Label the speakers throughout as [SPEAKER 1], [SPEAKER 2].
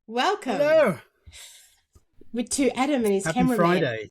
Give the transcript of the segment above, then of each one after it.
[SPEAKER 1] Welcome
[SPEAKER 2] Hello.
[SPEAKER 1] to Adam and his
[SPEAKER 2] Happy
[SPEAKER 1] cameraman.
[SPEAKER 2] Friday.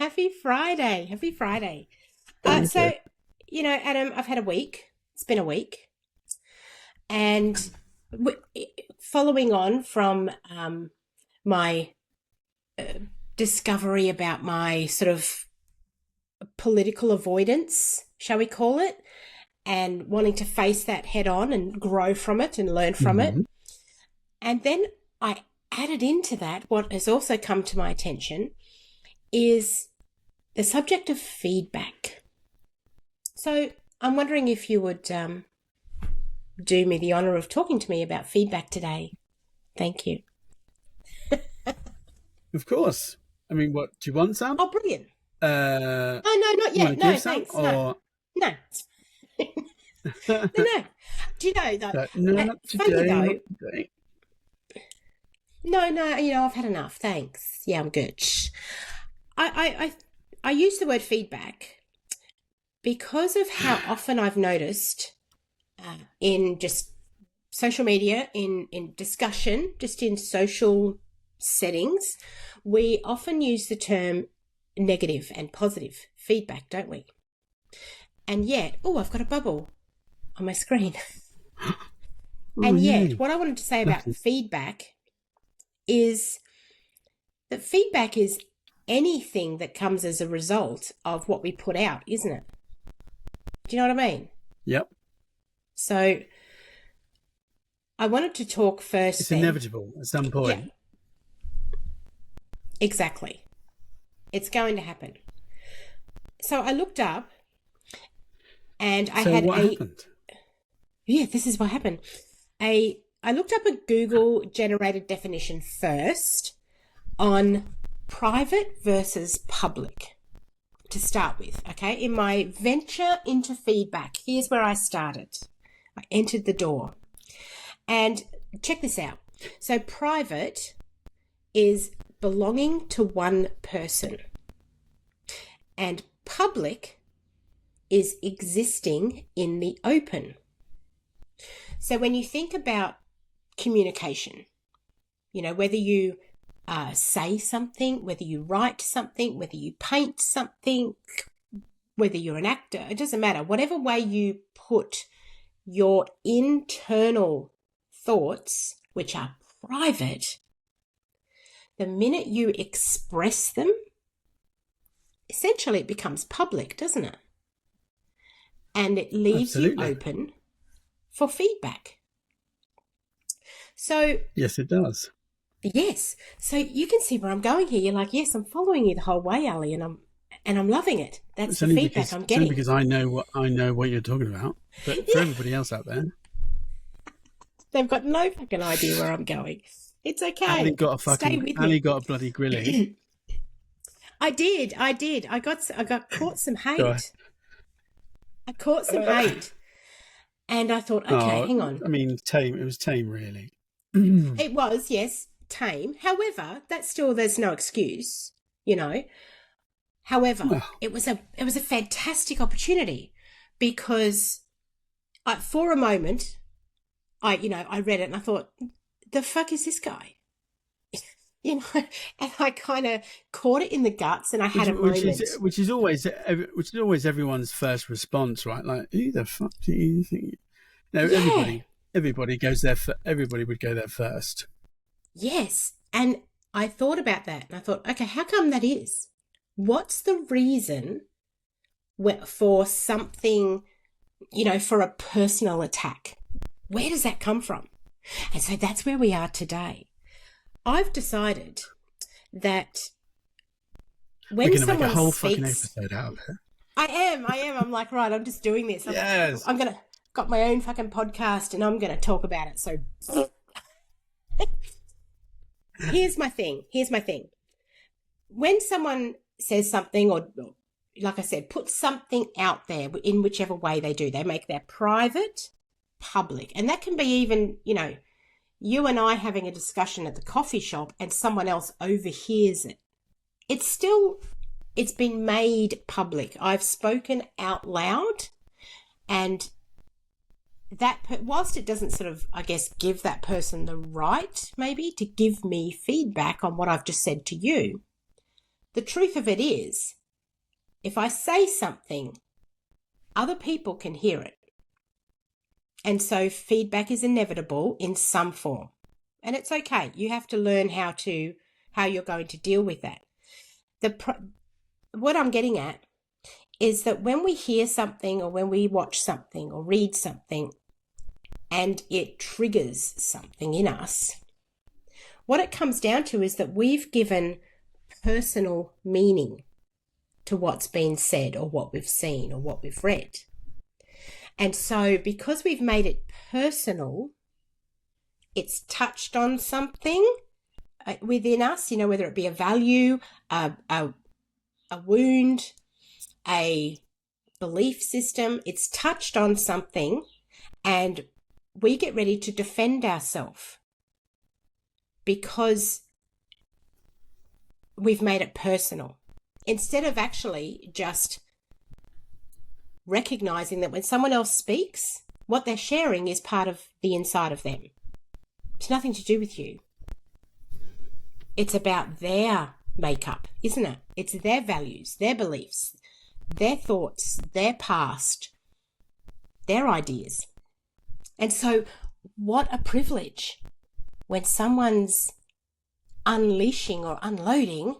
[SPEAKER 1] Happy Friday. Happy Friday.
[SPEAKER 2] Thank you.
[SPEAKER 1] Adam, I've had a week. It's been a week. And following on from my discovery about my sort of political avoidance, shall we call it, and wanting to face that head on and grow from it and learn from it. And then I added into that, what has also come to my attention is the subject of feedback. So I'm wondering if you would do me the honour of talking to me about feedback today. Thank you.
[SPEAKER 2] Of course. I mean, what, do you want some?
[SPEAKER 1] Oh, brilliant.
[SPEAKER 2] Oh,
[SPEAKER 1] no, not yet. No, thanks.
[SPEAKER 2] Or...
[SPEAKER 1] No. No. Do you know, though?
[SPEAKER 2] No, not today. Not today.
[SPEAKER 1] No, I've had enough. Thanks. Yeah, I'm good. I use the word feedback because of how often I've noticed in just social media, in discussion, just in social settings, we often use the term negative and positive feedback, don't we? And yet, I've got a bubble on my screen. And yet, what I wanted to say about feedback is that feedback is anything that comes as a result of what we put out, isn't it? Do you know what I mean?
[SPEAKER 2] Yep.
[SPEAKER 1] So I wanted to talk first.
[SPEAKER 2] It's inevitable at some point.
[SPEAKER 1] Yeah. Exactly. It's going to happen. So I looked up and I had
[SPEAKER 2] what happened?
[SPEAKER 1] Yeah, this is what happened. I looked up a Google generated definition first on private versus public to start with, okay? In my venture into feedback, here's where I started. I entered the door. And check this out. So private is belonging to one person. And public is existing in the open. So when you think about communication, whether you say something, whether you write something, whether you paint something, whether you're an actor, it doesn't matter. Whatever way you put your internal thoughts, which are private, the minute you express them, essentially it becomes public, doesn't it? And it leaves
[SPEAKER 2] Absolutely.
[SPEAKER 1] you open for feedback. So
[SPEAKER 2] yes, it does.
[SPEAKER 1] Yes. So you can see where I'm going here. You're like, yes, I'm following you the whole way, Ali, and I'm loving it. That's the feedback I'm getting.
[SPEAKER 2] It's only because I know what you're talking about. But for everybody else out there,
[SPEAKER 1] they've got no fucking idea where I'm going. It's okay.
[SPEAKER 2] Ali got a bloody grilling.
[SPEAKER 1] I did. I got caught some hate. I caught some hate. And I thought, okay, hang on.
[SPEAKER 2] I mean, tame. It was tame, really.
[SPEAKER 1] It was, yes, tame. However, there's no excuse, However, it was a fantastic opportunity because for a moment, I read it and I thought, the fuck is this guy? And I kind of caught it in the guts, and I had a moment.
[SPEAKER 2] Which is always everyone's first response, right? Like, who the fuck do you think? No, yeah. Everybody goes there. Everybody would go there first.
[SPEAKER 1] Yes, and I thought about that, and I thought, okay, how come that is? What's the reason for something, for a personal attack? Where does that come from? And so that's where we are today. I've decided that when
[SPEAKER 2] we're
[SPEAKER 1] someone
[SPEAKER 2] make a whole
[SPEAKER 1] speaks,
[SPEAKER 2] fucking episode out of it.
[SPEAKER 1] I am. I'm like, right, I'm just doing this.
[SPEAKER 2] Yes.
[SPEAKER 1] I'm got my own fucking podcast and I'm gonna talk about it. So here's my thing. When someone says something, or like I said, put something out there in whichever way they do, they make their private public. And that can be even, you and I having a discussion at the coffee shop and someone else overhears it. It's been made public. I've spoken out loud, and whilst it doesn't sort of, I guess, give that person the right maybe to give me feedback on what I've just said to you, the truth of it is, if I say something, other people can hear it. And so feedback is inevitable in some form. And it's okay. You have to learn how you're going to deal with that. What I'm getting at is that when we hear something or when we watch something or read something and it triggers something in us, what it comes down to is that we've given personal meaning to what's been said or what we've seen or what we've read. And so because we've made it personal, it's touched on something within us, whether it be a value, a wound, a belief system. It's touched on something and we get ready to defend ourselves because we've made it personal, instead of actually just recognizing that when someone else speaks, what they're sharing is part of the inside of them. It's nothing to do with you. It's about their makeup, isn't it? It's their values, their beliefs, their thoughts, their past, their ideas. And so what a privilege when someone's unleashing or unloading,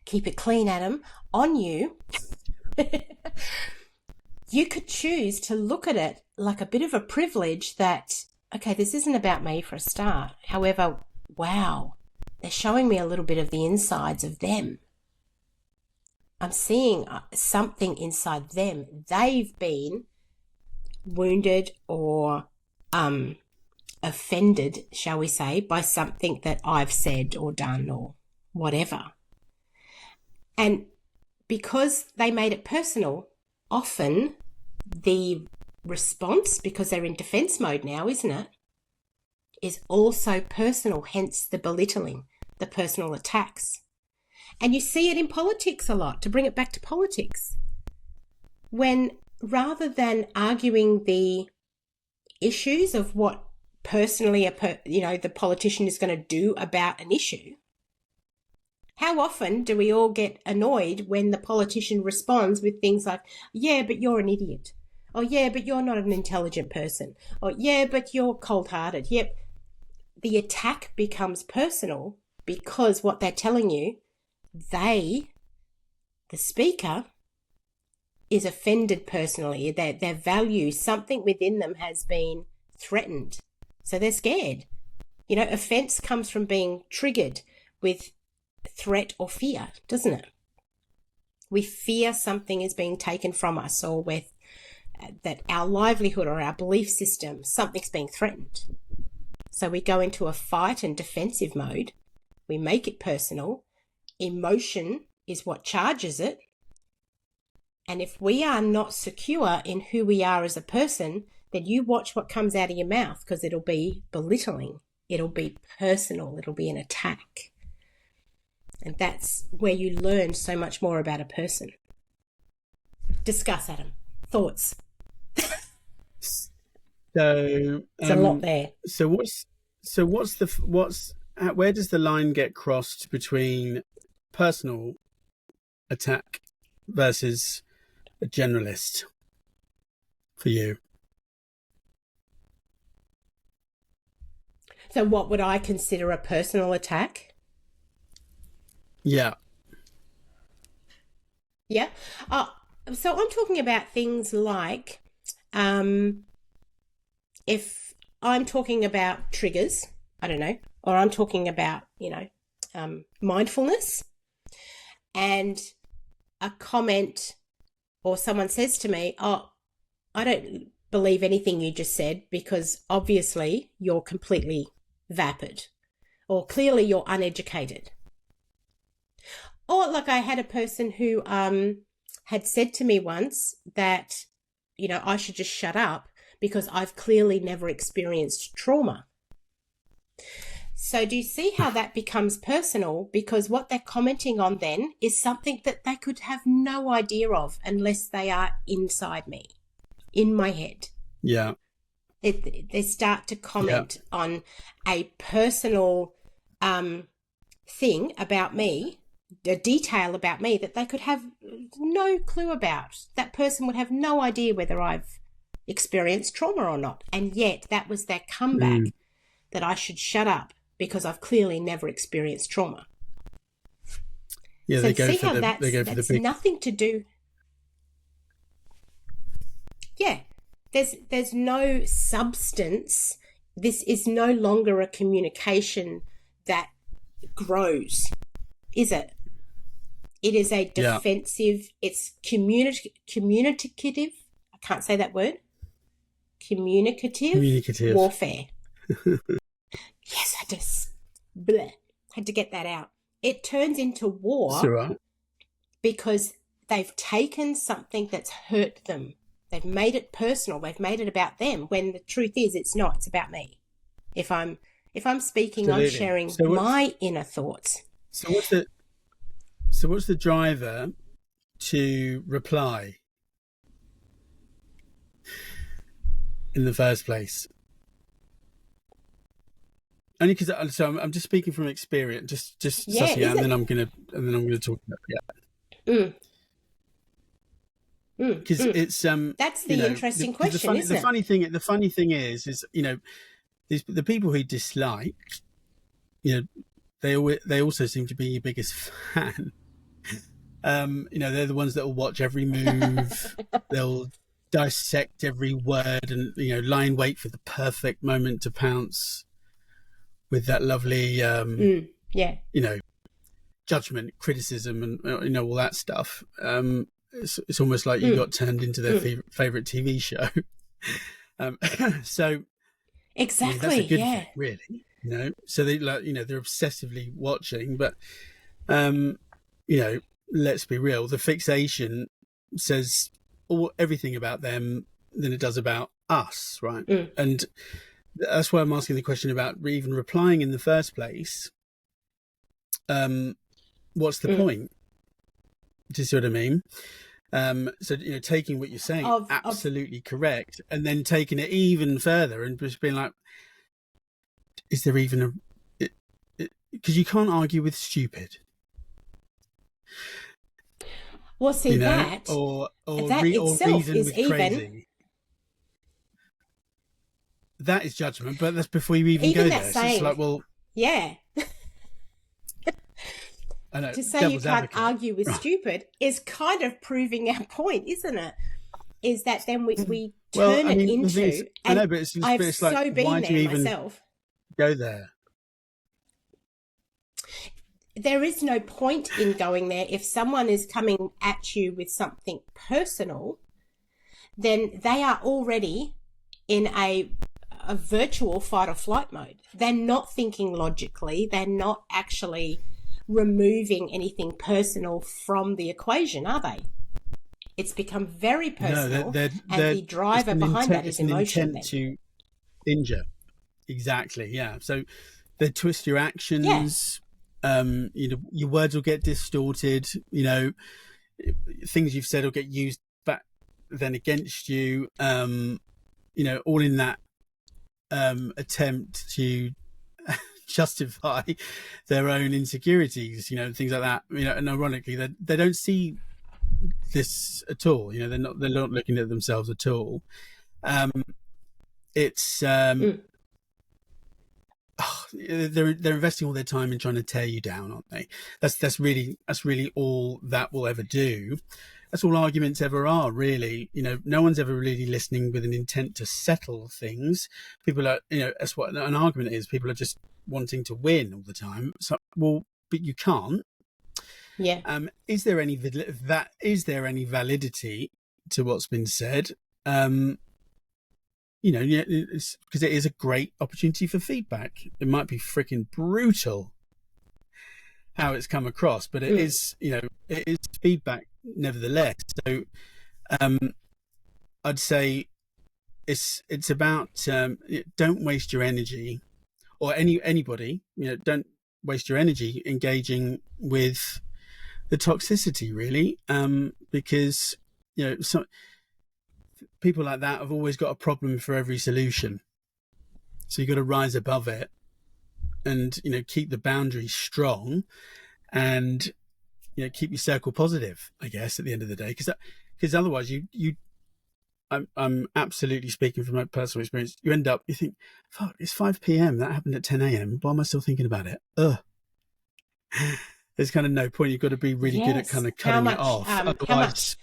[SPEAKER 1] keep it clean, Adam, on you. You could choose to look at it like a bit of a privilege that, okay, this isn't about me for a start. However, wow, they're showing me a little bit of the insides of them. I'm seeing something inside them. They've been wounded or offended, shall we say, by something that I've said or done or whatever. And because they made it personal, often the response, because they're in defense mode now, isn't it, is also personal, hence the belittling, the personal attacks. And you see it in politics a lot, to bring it back to politics, when rather than arguing the issues of what personally the politician is going to do about an issue, how often do we all get annoyed when the politician responds with things like, yeah, but you're an idiot. Or, yeah, but you're not an intelligent person. Or, yeah, but you're cold-hearted. Yep. The attack becomes personal because what they're telling you, the speaker, is offended personally. Their value, something within them has been threatened. So they're scared. Offense comes from being triggered with threat or fear, doesn't it? We fear something is being taken from us, or with that our livelihood or our belief system, something's being threatened. So we go into a fight and defensive mode. We make it personal. Emotion is what charges it. And if we are not secure in who we are as a person, then you watch what comes out of your mouth, because it'll be belittling. It'll be personal. It'll be an attack. And that's where you learn so much more about a person. Discuss, Adam. Thoughts?
[SPEAKER 2] So
[SPEAKER 1] there's a lot there.
[SPEAKER 2] Where does the line get crossed between personal attack versus a generalist for you?
[SPEAKER 1] So what would I consider a personal attack?
[SPEAKER 2] Yeah.
[SPEAKER 1] Yeah. So I'm talking about things like, if I'm talking about triggers, I don't know, or I'm talking about, mindfulness, and a comment or someone says to me, oh, I don't believe anything you just said because obviously you're completely vapid, or clearly you're uneducated. Or like I had a person who had said to me once that, I should just shut up because I've clearly never experienced trauma. So do you see how that becomes personal? Because what they're commenting on then is something that they could have no idea of unless they are inside me, in my head.
[SPEAKER 2] Yeah.
[SPEAKER 1] They start to
[SPEAKER 2] Yeah.
[SPEAKER 1] comment on a personal thing about me, a detail about me that they could have no clue about. That person would have no idea whether I've experienced trauma or not. And yet that was their comeback, that I should shut up because I've clearly never experienced trauma.
[SPEAKER 2] Yeah,
[SPEAKER 1] So
[SPEAKER 2] they go
[SPEAKER 1] see
[SPEAKER 2] for
[SPEAKER 1] how
[SPEAKER 2] the
[SPEAKER 1] that's
[SPEAKER 2] big.
[SPEAKER 1] nothing to do. Yeah, there's no substance. This is no longer a communication that grows, is it? It is a
[SPEAKER 2] Yeah.
[SPEAKER 1] defensive. It's communicative. I can't say that word. Communicative warfare. Yes, had to get that out. It turns into war.
[SPEAKER 2] It's all right.
[SPEAKER 1] Because they've taken something that's hurt them. They've made it personal. They've made it about them, when the truth is it's not. It's about me. If I'm speaking,
[SPEAKER 2] Absolutely.
[SPEAKER 1] I'm sharing my inner thoughts.
[SPEAKER 2] So what's the driver to reply in the first place? Only because I'm just speaking from experience, just
[SPEAKER 1] Yeah,
[SPEAKER 2] sussing out, and then I'm gonna talk about because it's
[SPEAKER 1] that's the interesting question, isn't it?
[SPEAKER 2] The funny thing is the people who dislike, they also seem to be your biggest fan. They're the ones that will watch every move. They'll dissect every word and lie in wait for the perfect moment to pounce with that lovely judgment, criticism, and all that stuff. It's almost like you got turned into their favorite TV show. So
[SPEAKER 1] exactly,
[SPEAKER 2] that's a good thing, really. So they're obsessively watching, but let's be real. The fixation says everything about them than it does about us, right? And that's why I'm asking the question about even replying in the first place. What's the point? Do you see what I mean? So taking what you're saying, absolutely correct, and then taking it even further and just being like, is there even because you can't argue with stupid.
[SPEAKER 1] Well, see that itself
[SPEAKER 2] reason
[SPEAKER 1] is
[SPEAKER 2] with
[SPEAKER 1] even
[SPEAKER 2] crazy. That is judgment, but that's before you even go there. So it's like, well,
[SPEAKER 1] yeah.
[SPEAKER 2] I know,
[SPEAKER 1] to say you can't argue with stupid is kind of proving our point, isn't it? Is that then we turn it into...
[SPEAKER 2] I know, but it's like,
[SPEAKER 1] so been
[SPEAKER 2] why do you even
[SPEAKER 1] myself.
[SPEAKER 2] Go there?
[SPEAKER 1] There is no point in going there. If someone is coming at you with something personal, then they are already in a virtual fight or flight mode. They're not thinking logically. They're not actually removing anything personal from the equation, are they? It's become very personal, and the driver behind that is emotion.
[SPEAKER 2] Intent to injure. Exactly, yeah. So they twist your actions. Yeah. Your words will get distorted. Things you've said will get used back then against you. All in that attempt to justify their own insecurities, things like that. And ironically, they don't see this at all. They're not looking at themselves at all. They're investing all their time in trying to tear you down, aren't they? That's really all that will ever do. That's all arguments ever are, really. No one's ever really listening with an intent to settle things. People are, that's what an argument is. People are just wanting to win all the time. So, but you can't.
[SPEAKER 1] Yeah.
[SPEAKER 2] Is there any validity to what's been said? It's because it is a great opportunity for feedback. It might be freaking brutal how it's come across, but it is, it is feedback nevertheless. So, I'd say it's about don't waste your energy, or anybody, don't waste your energy engaging with the toxicity, really, because people like that have always got a problem for every solution. So you've got to rise above it and, keep the boundaries strong and, keep your circle positive, I guess, at the end of the day. Because otherwise I'm absolutely speaking from my personal experience. You end up, you think, fuck, it's 5 p.m. That happened at 10 a.m. Why am I still thinking about it? Ugh. There's kind of no point. You've got to be really good at kind of cutting it off. Otherwise,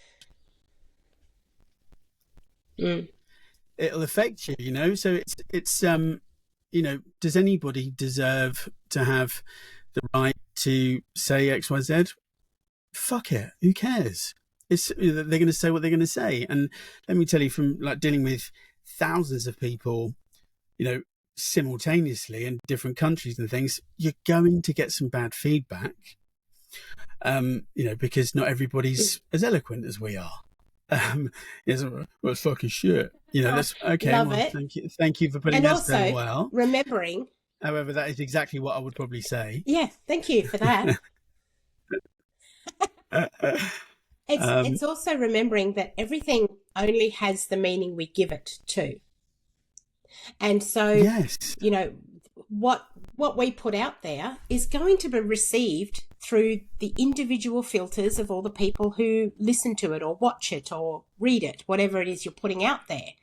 [SPEAKER 2] it'll affect you, So it's does anybody deserve to have the right to say X, Y, Z? Fuck it. Who cares? They're going to say what they're going to say. And let me tell you, from like dealing with thousands of people, simultaneously in different countries and things, you're going to get some bad feedback, because not everybody's as eloquent as we are. Well, it's fucking shit. That's okay.
[SPEAKER 1] Love it.
[SPEAKER 2] Thank you for putting that so well.
[SPEAKER 1] Remembering.
[SPEAKER 2] However, that is exactly what I would probably say.
[SPEAKER 1] Yeah, thank you for that. It's also remembering that everything only has the meaning we give it to. And so,
[SPEAKER 2] yes,
[SPEAKER 1] what we put out there is going to be received through the individual filters of all the people who listen to it or watch it or read it, whatever it is you're putting out there.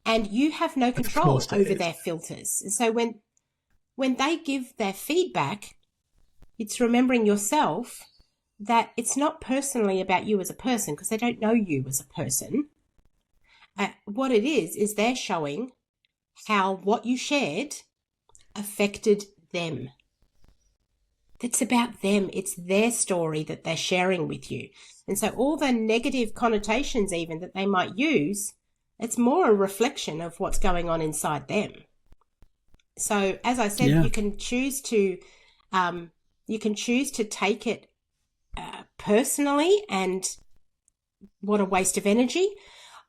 [SPEAKER 1] And you have no control over their filters. And so when they give their feedback, it's remembering yourself that it's not personally about you as a person, because they don't know you as a person. What it is they're showing how what you shared affected them. It's about them. It's their story that they're sharing with you. And so all the negative connotations even that they might use, it's more a reflection of what's going on inside them. So as I said, you can choose to take it personally and what a waste of energy,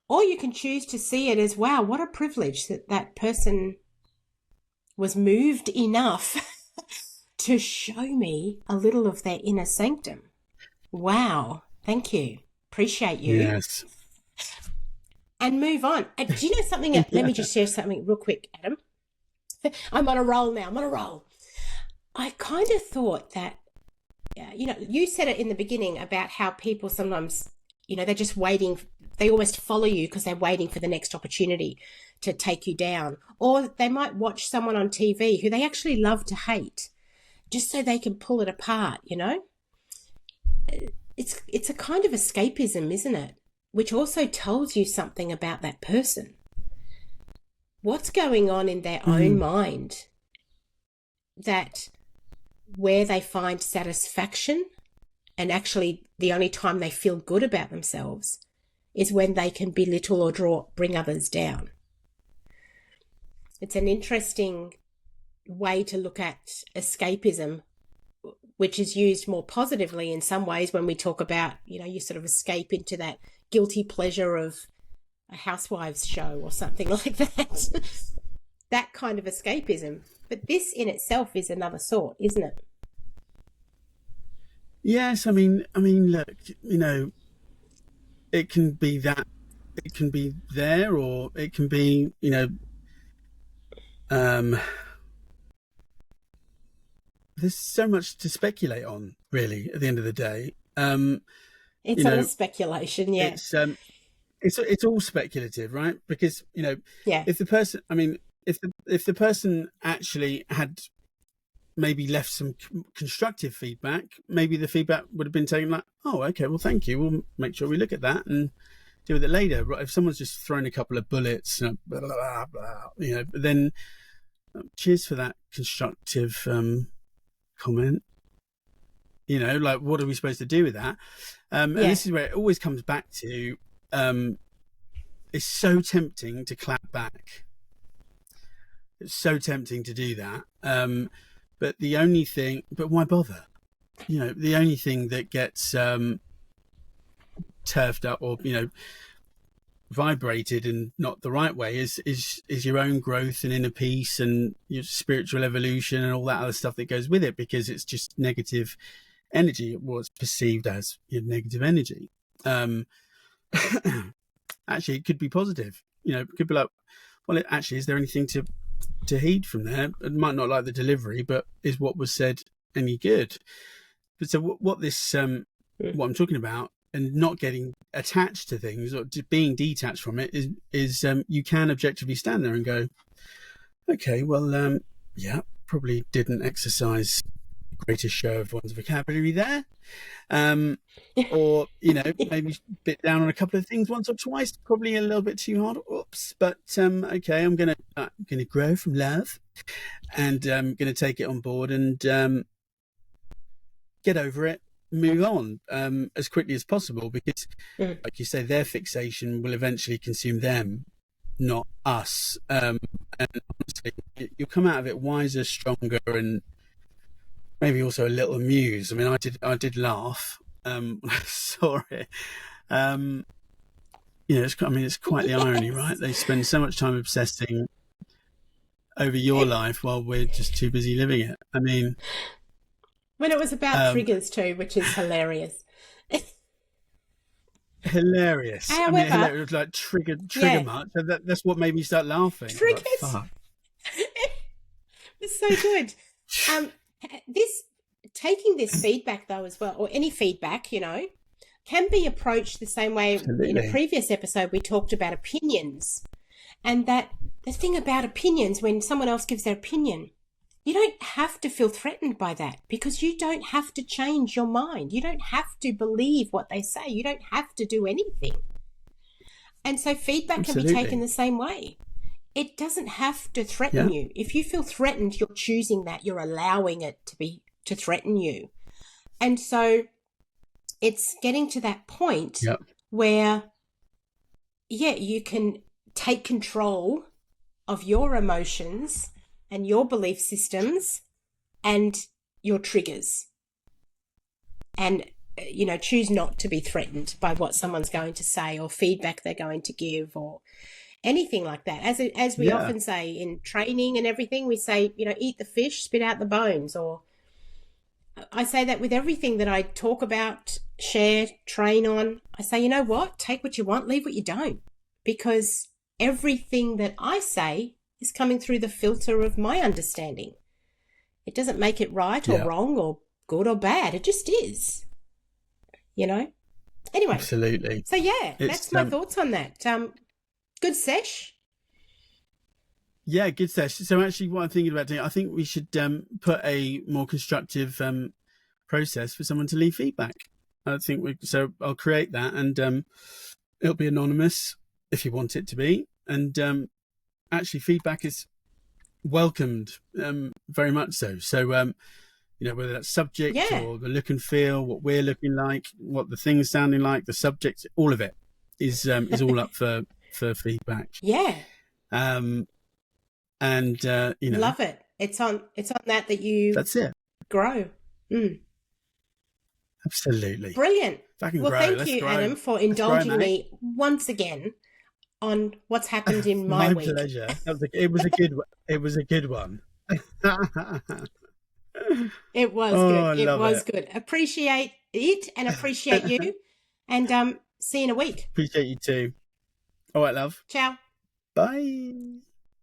[SPEAKER 1] or you can choose to see it as, wow, what a privilege that person was moved enough to show me a little of their inner sanctum. Wow. Thank you. Appreciate you.
[SPEAKER 2] Yes.
[SPEAKER 1] And move on. Do you know something? Let me just share something real quick, Adam. I'm on a roll now. I'm on a roll. I kind of thought that, you said it in the beginning about how people sometimes, they're just waiting. They almost follow you because they're waiting for the next opportunity to take you down. Or they might watch someone on TV who they actually love to hate just so they can pull it apart, It's a kind of escapism, isn't it? Which also tells you something about that person. What's going on in their own mind, that where they find satisfaction, and actually the only time they feel good about themselves is when they can belittle or bring others down. It's an interesting way to look at escapism, which is used more positively in some ways when we talk about, you sort of escape into that guilty pleasure of a housewives show or something like that. That kind of escapism. But this in itself is another sort, isn't it?
[SPEAKER 2] Yes, I mean, look, it can be that, it can be there, or it can be, there's so much to speculate on, really, at the end of the day.
[SPEAKER 1] It's all speculation, yeah.
[SPEAKER 2] It's all speculative, right? Because, if the person actually had maybe left some constructive feedback, maybe the feedback would have been taken like, oh, okay, well, thank you. We'll make sure we look at that and deal with it later. Right? If someone's just thrown a couple of bullets, blah, blah, blah, then cheers for that constructive comment. Like, what are we supposed to do with that? And this is where it always comes back to, it's so tempting to clap back. It's so tempting to do that. But why bother? The only thing that gets turfed up or, vibrated in not the right way is your own growth and inner peace and your spiritual evolution and all that other stuff that goes with it, because it's just negative energy, what's perceived as negative energy. actually it could be positive. It could be like, well, actually, is there anything to heed from there? It might not like the delivery, but is what was said any good? But so what what I'm talking about, and not getting attached to things or being detached from it, is you can objectively stand there and go, okay, well, yeah, probably didn't exercise the greatest show of one's vocabulary there. Or, maybe bit down on a couple of things once or twice, probably a little bit too hard. Oops. But, okay, I'm going to grow from love, and I'm going to take it on board and get over it, move on as quickly as possible, because, like you say, their fixation will eventually consume them, not us. And honestly, you'll come out of it wiser, stronger, and maybe also a little amused. I mean, I did laugh when I saw it. It's quite the irony, right? They spend so much time obsessing over your life while we're just too busy living it. I mean,
[SPEAKER 1] when it was about triggers too, which is hilarious.
[SPEAKER 2] Hilarious.
[SPEAKER 1] However,
[SPEAKER 2] hilarious. It was like trigger much. That's what made me start laughing.
[SPEAKER 1] Triggers.
[SPEAKER 2] Like, fuck.
[SPEAKER 1] It's so good. Taking this feedback though as well, or any feedback, can be approached the same way. Absolutely. In a previous episode, we talked about opinions, and that the thing about opinions, when someone else gives their opinion, you don't have to feel threatened by that, because you don't have to change your mind. You don't have to believe what they say. You don't have to do anything. And so feedback
[SPEAKER 2] Absolutely.
[SPEAKER 1] Can be taken the same way. It doesn't have to threaten you. If you feel threatened, you're choosing that. You're allowing it to threaten you. And so it's getting to that point where, you can take control of your emotions and your belief systems and your triggers, and choose not to be threatened by what someone's going to say or feedback they're going to give or anything like that. As we often say in training and everything, we say, eat the fish, spit out the bones. Or I say that with everything that I talk about, share, train on. I say, you know what? Take what you want, leave what you don't, because everything that I say is coming through the filter of my understanding. It doesn't make it right or wrong or good or bad. It just is, Anyway.
[SPEAKER 2] Absolutely.
[SPEAKER 1] So, that's my thoughts on that. Good sesh.
[SPEAKER 2] Yeah, good sesh. So actually what I'm thinking about doing, I think we should put a more constructive process for someone to leave feedback. So I'll create that, and it'll be anonymous if you want it to be. And actually feedback is welcomed, very much so. So, whether that's subject or the look and feel, what we're looking like, what the thing's sounding like, the subject, all of it is all up for feedback.
[SPEAKER 1] Yeah.
[SPEAKER 2] And
[SPEAKER 1] love it. It's on that you.
[SPEAKER 2] That's it.
[SPEAKER 1] Grow.
[SPEAKER 2] Absolutely.
[SPEAKER 1] Brilliant.
[SPEAKER 2] Thank
[SPEAKER 1] you, Adam, for indulging me once again on what's happened in my week.
[SPEAKER 2] My pleasure. It was a good one.
[SPEAKER 1] It was good. It was good. Appreciate it and appreciate you. And see you in a week.
[SPEAKER 2] Appreciate you too. All right, love.
[SPEAKER 1] Ciao.
[SPEAKER 2] Bye.